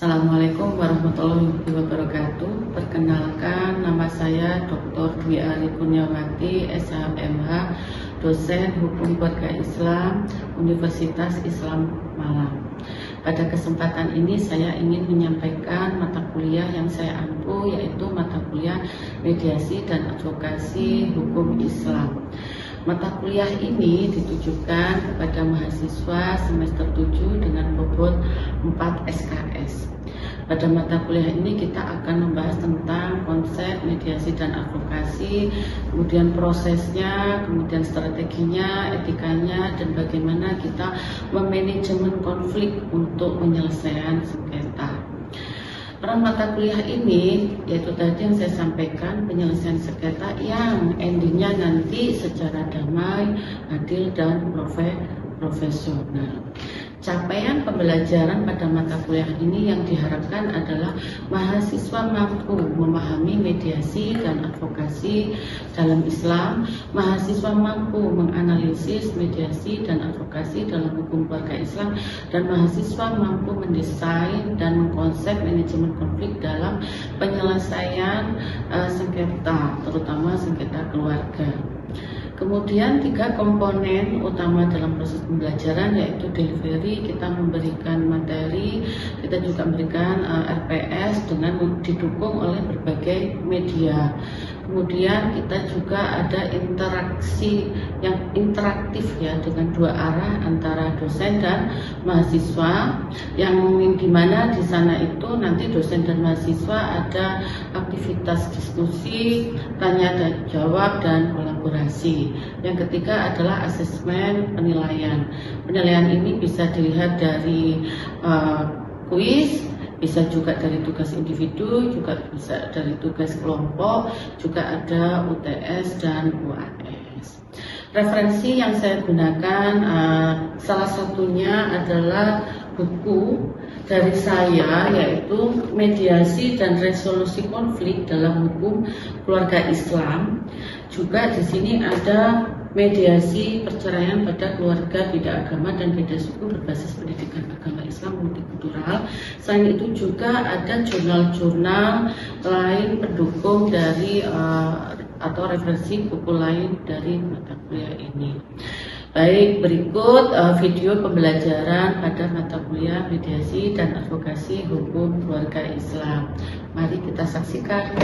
Assalamualaikum warahmatullahi wabarakatuh. Perkenalkan, nama saya Dr. Dwi Ari Kurniawati, SHMH, dosen Hukum Keluarga Islam, Universitas Islam Malang. Pada kesempatan ini saya ingin menyampaikan mata kuliah yang saya ampu, yaitu mata kuliah Mediasi dan Advokasi Hukum Islam. Mata kuliah ini ditujukan kepada mahasiswa semester 7 dengan bobot 4 SKS. Pada mata kuliah ini kita akan membahas tentang konsep mediasi dan advokasi, kemudian prosesnya, kemudian strateginya, etikanya, dan bagaimana kita memanajemen konflik untuk penyelesaian sengketa. Peran mata kuliah ini yaitu tadi yang saya sampaikan, penyelesaian sengketa yang endingnya nanti secara damai, adil, dan profesional. Capaian pembelajaran pada mata kuliah ini yang diharapkan adalah mahasiswa mampu memahami mediasi dan advokasi dalam Islam, mahasiswa mampu menganalisis mediasi dan advokasi dalam hukum keluarga Islam, dan mahasiswa mampu mendesain dan mengkonsep manajemen konflik dalam penyelesaian sengketa, terutama sengketa keluarga. Kemudian 3 komponen utama dalam proses pembelajaran yaitu delivery, kita memberikan materi, kita juga memberikan RPS dengan didukung oleh berbagai media. Kemudian kita juga ada interaksi yang interaktif ya, dengan 2 arah antara dosen dan mahasiswa, yang dimana di sana itu nanti dosen dan mahasiswa ada aktivitas diskusi, tanya dan jawab, dan kolaborasi. Yang ketiga adalah asesmen penilaian. Penilaian ini bisa dilihat dari kuis, bisa juga dari tugas individu, juga bisa dari tugas kelompok, juga ada UTS dan UAS. Referensi yang saya gunakan salah satunya adalah buku dari saya, yaitu Mediasi dan Resolusi Konflik dalam Hukum Keluarga Islam. Juga di sini ada mediasi perceraian pada keluarga beda agama dan beda suku berbasis pendidikan agama Islam multikultural. Selain itu juga ada jurnal-jurnal lain pendukung dari atau referensi buku lain dari mata kuliah ini. Baik, berikut video pembelajaran pada mata kuliah mediasi dan advokasi hukum keluarga Islam. Mari kita saksikan.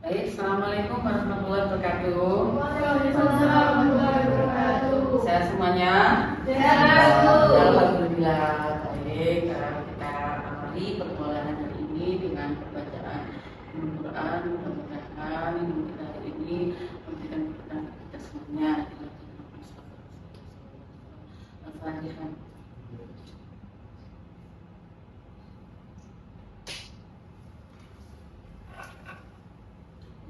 Baik, Assalamualaikum warahmatullahi wabarakatuh. Waalaikumsalam warahmatullahi wabarakatuh. Sehat semuanya? Sehat. Alhamdulillah. Baik, kita awali pertemuan hari ini dengan pembacaan Al-Quran. Mudah-mudahan kita hari ini memberikan kepada kita semuanya. Al-Fatihah.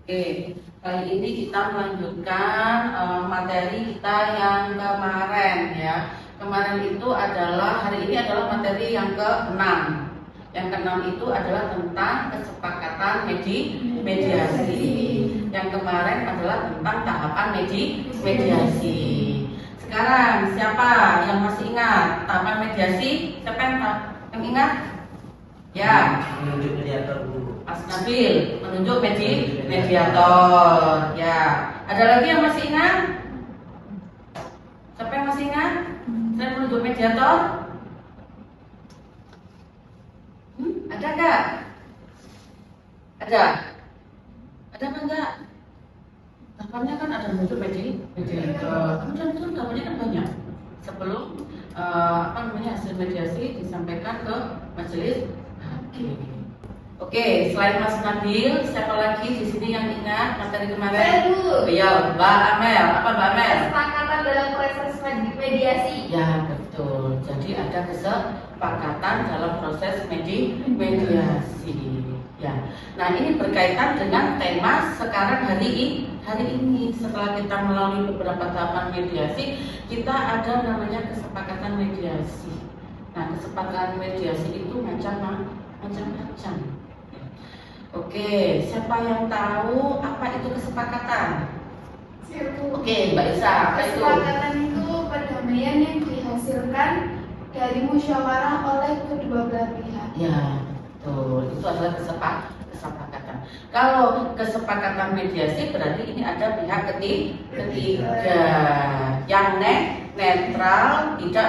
Oke, kali ini kita melanjutkan materi kita yang kemarin ya. Kemarin itu adalah, hari ini adalah materi yang ke-6. Yang ke-6 itu adalah tentang kesepakatan mediasi. Yang kemarin adalah tentang tahapan mediasi. Sekarang siapa yang masih ingat tahapan mediasi? Siapa yang ingat? Ya. Menunjuk mediator dulu. Mas Nabil menunjuk mediator. Ya. Ada lagi yang masih ingat? Siapa yang masih ingat? Saya menunjuk mediator. Ada nggak? Ada. Ada apa enggak? Tahapannya kan ada menunjuk mediator. Kemudian tahapannya kan banyak. Sebelum hasil mediasi disampaikan ke majelis hakim. Oke, selain Mas Nabil, siapa lagi di sini yang ingat materi kemarin? Saya dulu. Iya, Mbak Amel. Apa Mbak Amel? Kesepakatan dalam proses mediasi. Ya, betul. Jadi ada kesepakatan dalam proses mediasi. Ya. Nah, ini berkaitan dengan tema sekarang hari ini. Setelah kita melalui beberapa tahapan mediasi, kita ada namanya kesepakatan mediasi. Nah, kesepakatan mediasi itu macam-macam. Oke, siapa yang tahu apa itu kesepakatan? Oke, Mbak Isa, apa itu? Kesepakatan itu perdamaian yang dihasilkan dari musyawarah oleh kedua belah pihak. Ya, betul. Itu adalah kesepakatan. Kalau kesepakatan mediasi berarti ini ada pihak ketiga yang netral, tidak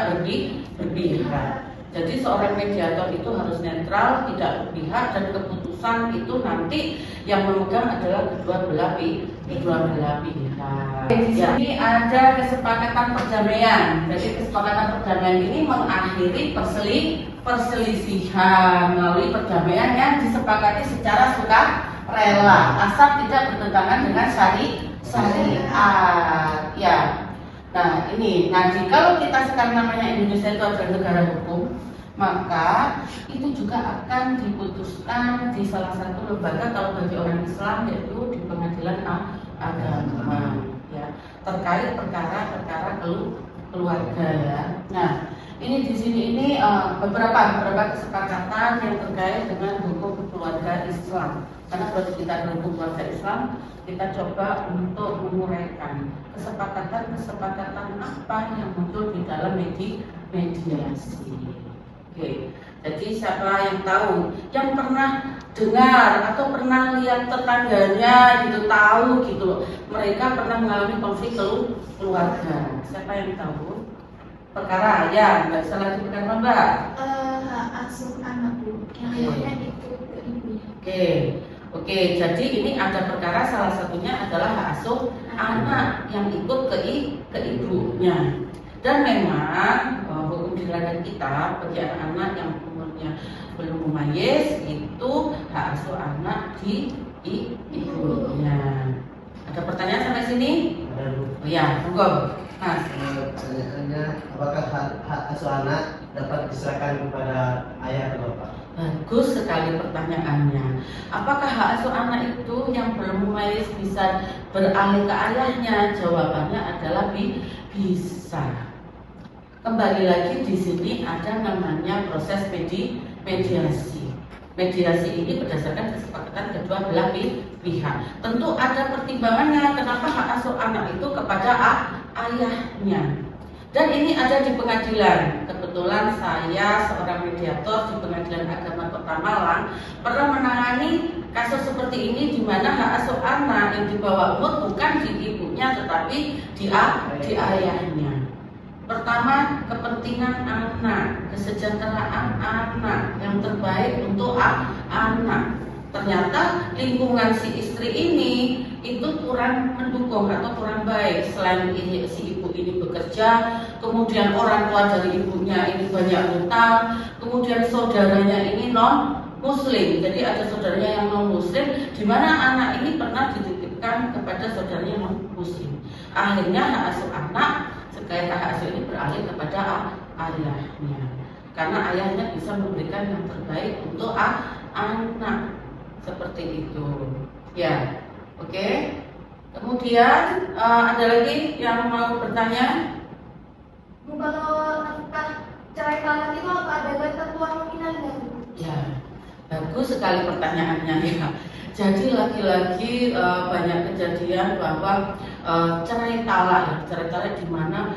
berpihak. Jadi seorang mediator itu harus netral, tidak berpihak, dan keputusan itu nanti yang memegang adalah kedua belah pihak. Di sini ada kesepakatan perdamaian. Jadi kesepakatan perdamaian ini mengakhiri perselisihan melalui perdamaian yang disepakati secara sukarela, asal tidak bertentangan dengan syariat. Ya. Nah ini, kalau kita sekarang namanya Indonesia itu adalah negara hukum, maka itu juga akan diputuskan di salah satu lembaga kalau bagi orang Islam, yaitu di pengadilan agama, ya, terkait perkara-perkara keluarga, ya. Nah ini di sini beberapa kesepakatan yang terkait dengan hukum keluarga Islam. Karena kalau kita ada hukum keluarga Islam, kita coba untuk menguraikan kesepakatan apa yang muncul di dalam mediasi. Oke. Jadi siapa yang tahu, yang pernah dengar atau pernah lihat tetangganya gitu, tahu gitu, mereka pernah mengalami konflik keluarga. Siapa yang tahu? Perkara ya, nggak salah di perkara Mbak. Hak asuh anak yang ayahnya itu ke ibunya. Oke, jadi ini ada perkara, salah satunya adalah hak asuh anak yang ikut ke ibunya. Dan memang hukum di negara kita bagi anak-anak yang umurnya belum mumayyiz itu hak asuh anak di ibunya. Ada pertanyaan sampai sini? Oh ya, monggo. Mas. Pertanyaannya, apakah hak asuh anak dapat diserahkan kepada ayah atau bapak? Bagus sekali pertanyaannya. Apakah hak asuh anak itu yang belum mumayyiz bisa beralih ke ayahnya? Jawabannya adalah bisa. Kembali lagi di sini ada namanya proses mediasi. Mediasi ini berdasarkan kesepakatan kedua belah pihak. Tentu ada pertimbangannya kenapa hak asuh anak itu kepada ayahnya. Dan ini ada di pengadilan. Kebetulan saya seorang mediator di Pengadilan Agama Kota Malang pernah menangani kasus seperti ini, di mana hak asuh anak yang dibawa umur bukan di ibunya tetapi di ayahnya. Pertama, kepentingan anak, kesejahteraan anak yang terbaik untuk anak. Ternyata lingkungan si istri ini itu kurang mendukung atau kurang baik. Selain ini si ibu ini bekerja, kemudian orang tua dari ibunya ini banyak hutang, kemudian saudaranya ini non muslim. Jadi ada saudaranya yang non muslim, di mana anak ini pernah dititipkan kepada saudaranya non muslim. Akhirnya hak asuh anak sekali hak asuh ini beralih kepada ayahnya, karena ayahnya bisa memberikan yang terbaik untuk anak. Seperti itu, ya. Oke. Kemudian ada lagi yang mau bertanya? Kalau nafkah cerai talak itu apa ada ketentuan nominalnya? Ya, bagus sekali pertanyaannya, ya. Jadi lagi-lagi banyak kejadian bahwa cerai talak di mana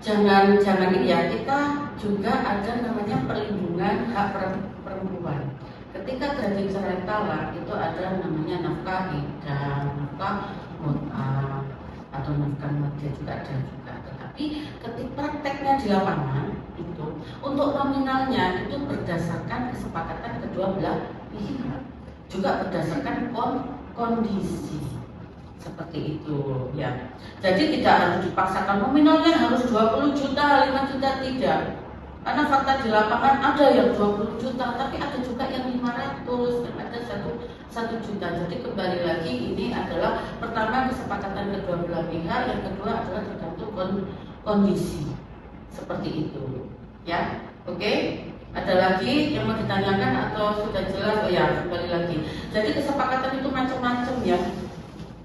jangan ini ya, kita juga ada namanya perlindungan hak perempuan. Ketika terjadi cerai talak itu ada namanya nafkah iddah, nafkah mut'ah atau nafkah madya juga ada juga. Tetapi ketika prakteknya di lapangan itu untuk nominalnya itu berdasarkan kesepakatan kedua belah pihak, juga berdasarkan kondisi seperti itu, ya. Jadi tidak harus dipaksakan nominalnya harus 20 juta, 5 juta, tidak. Karena fakta di lapangan ada yang 20 juta, tapi ada juga yang 500, yang ada 1 juta. Jadi kembali lagi ini adalah pertama kesepakatan kedua belah pihak, yang kedua adalah tergantung kondisi. Seperti itu, ya. Oke? Ada lagi yang mau ditanyakan atau sudah jelas? Oh ya, kembali lagi. Jadi kesepakatan itu macam-macam, ya.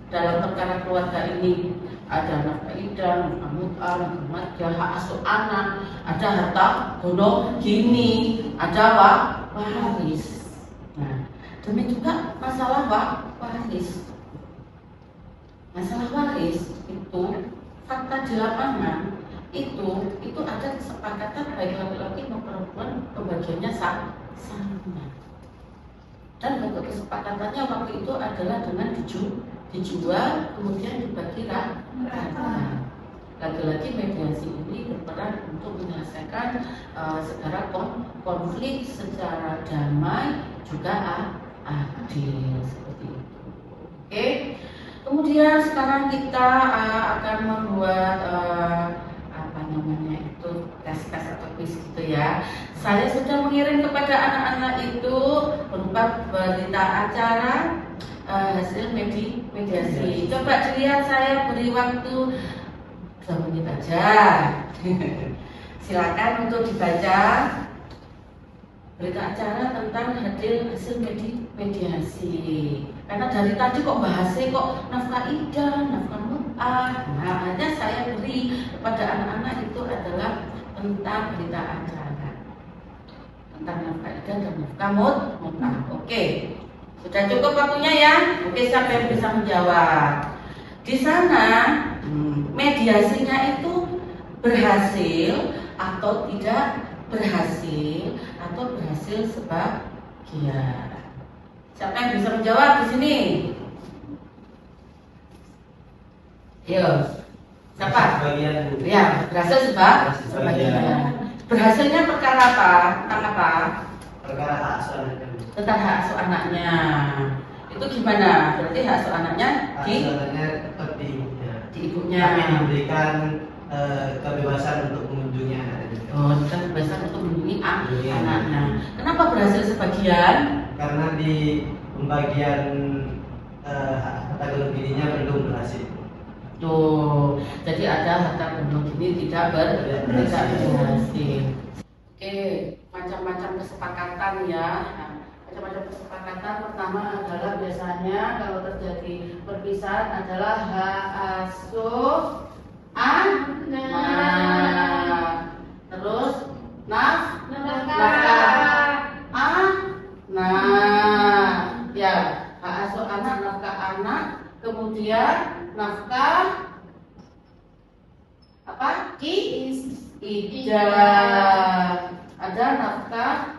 Dalam perkara keluarga ini ada nafkah iddah, nafkah mut'ah, nafkah madya, hak asuh anak, ada harta gono gini, ada waris. Nah, demikian juga masalah waris. Masalah waris itu fakta di lapangan itu ada kesepakatan baik laki-laki maupun perempuan pembagiannya sama. Dan bentuk kesepakatannya waktu itu adalah dengan dijual kemudian dibagi rata. Lagi-lagi mediasi ini berperan untuk menyelesaikan segala konflik secara damai juga adil seperti itu. Oke. Kemudian sekarang kita akan membuat tes atau quiz gitu ya. Saya sudah mengirim kepada anak-anak itu berupa berita acara hasil mediasi. Coba dilihat, saya beri waktu 2 menit aja. Silakan untuk dibaca berita acara tentang hasil mediasi. Karena dari tadi kok bahasnya kok nafkah idah, nafkah mut'ah. Nah, hanya saya beri kepada anak-anak itu adalah tentang berita acara tentang nafkah idah dan nafkah mut'ah. Oke, sudah cukup waktunya ya. Oke, siapa yang bisa menjawab? Di sana mediasinya itu berhasil atau tidak berhasil atau berhasil sebagian. Siapa yang bisa menjawab di sini? Yo, siapa? Sebagian. Ya, berhasil sebagian. Berhasilnya perkara apa? Tentang apa? Perkara hak asuh anaknya. Tentang hak asuh anaknya. Itu gimana? Berarti hak asuh anaknya Hak asuh anaknya tetap di ibunya. di ibunya. Tapi diberikan kebebasan untuk mengunjungi anaknya juga. Oh, kan kebebasan untuk mengunjungi anaknya. Kenapa berhasil sebagian? Karena di pembagian harta gonogini gininya belum berhasil. Tuh, jadi ada harta gonogini tidak berhasil. Oke, macam-macam kesepakatan ya. Nah, macam-macam kesepakatan pertama adalah biasanya kalau terjadi perpisahan adalah hak asuh anak. Terus Nah, ya, hak asuh anak, nafkah anak, kemudian nafkah apa? Ijah. Ada nafkah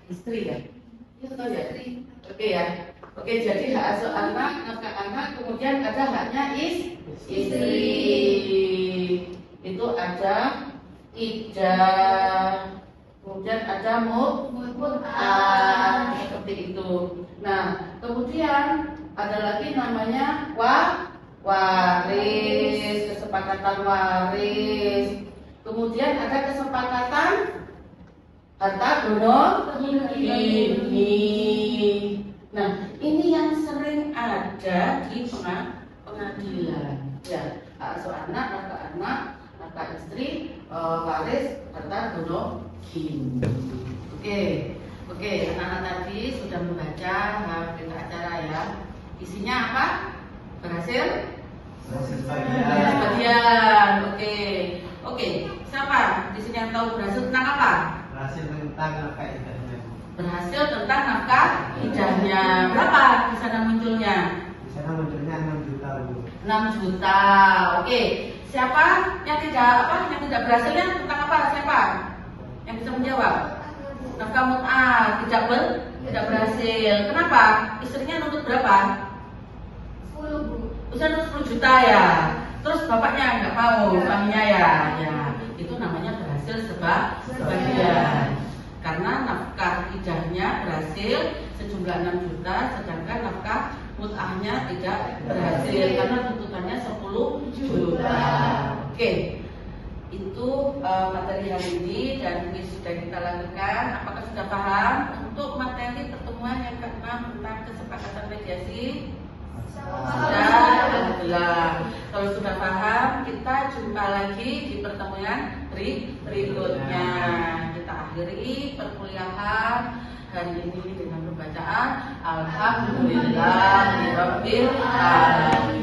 istri ya? Itu ya. Oke ya. Oke, jadi hak asuh anak, nafkah anak, kemudian ada haknya istri. Itu ada ijah. Kemudian ada mut'ah seperti itu. Nah, kemudian ada lagi namanya waris, kesepakatan waris. Kemudian ada kesepakatan harta gonogini. Nah, ini yang sering ada di pengadilan. Ya, hak asuh anak, nafkah anak, nafkah istri, waris, harta gonogini. Oke, anak-anak tadi sudah membaca berita acara ya. Isinya apa? Berhasil? Berhasil sebagian. Sebagian. Oke. Siapa di sini yang tahu berhasil tentang apa? Berhasil tentang nafkah idahnya. Berhasil tentang nafkah idahnya. Berapa di sana munculnya? Di sana munculnya 6 juta, Bu. 6 juta. Oke. Siapa yang tidak berhasilnya tentang apa? Siapa? Yang bisa menjawab? Nafkah mut'ah tidak berhasil. Kenapa? Istrinya nuntut berapa? 10, Bu. Bisa nuntut 10 juta ya. Terus bapaknya nggak mau, suaminya ya. Itu namanya berhasil sebagian. Karena nafkah idahnya berhasil sejumlah 6 juta, sedangkan nafkah mut'ahnya tidak berhasil karena tuntutannya 10 juta. Oke. Itu materi hari ini dan ini sudah kita lakukan. Apakah sudah paham untuk materi pertemuan yang ke-6 tentang kesepakatan mediasi? Sudah, alhamdulillah. Kalau sudah paham, kita jumpa lagi di pertemuan berikutnya. Kita akhiri perkuliahan hari ini dengan pembacaan Alhamdulillahirabbil alamin.